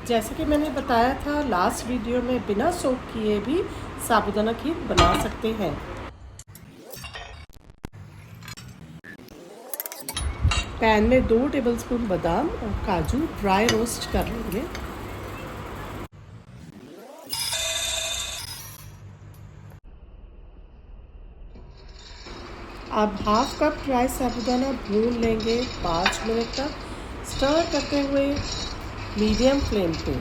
जैसे कि मैंने बताया था लास्ट वीडियो में, बिना सोक किए भी साबूदाना खीर बना सकते हैं। पैन में 2 टेबलस्पून बादाम और काजू ड्राई रोस्ट कर लेंगे। अब हाफ कप ड्राई साबूदाना भून लेंगे 5 मिनट तक, स्टर करते हुए मीडियम फ्लेम पे।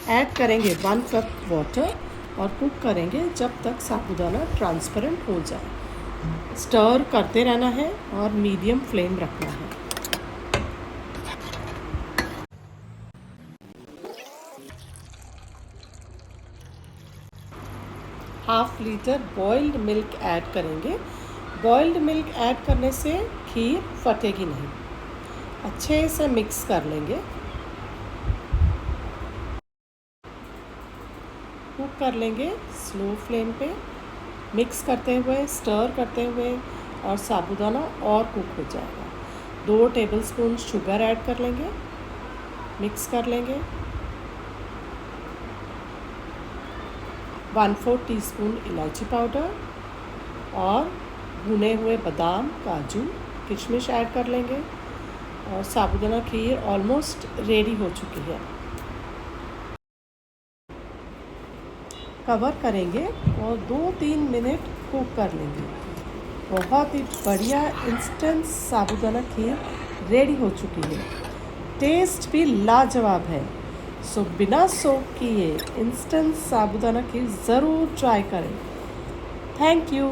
ऐड करेंगे 1 कप वाटर और कुक करेंगे जब तक साबूदाना ट्रांसपेरेंट हो जाए। स्टर करते रहना है और मीडियम फ्लेम रखना है। Half litre boiled milk add करेंगे। बॉइल्ड मिल्क ऐड करने से खीर फटेगी नहीं। अच्छे से मिक्स कर लेंगे। कुक कर लेंगे स्लो फ्लेम पे, मिक्स करते हुए, स्टर करते हुए, और साबूदाना और कुक हो जाएगा। 2 टेबलस्पून शुगर ऐड कर लेंगे, मिक्स कर लेंगे। 1/4 टीस्पून इलायची पाउडर और भुने हुए बादाम, काजू, किशमिश ऐड कर लेंगे। और साबूदाना खीर ऑलमोस्ट रेडी हो चुकी है। कवर करेंगे और 2-3 मिनट कुक कर लेंगे। बहुत ही बढ़िया इंस्टेंट साबूदाना खीर रेडी हो चुकी है। टेस्ट भी लाजवाब है। सो बिना सोक किए इंस्टेंट साबूदाना खीर ज़रूर ट्राई करें। Thank you.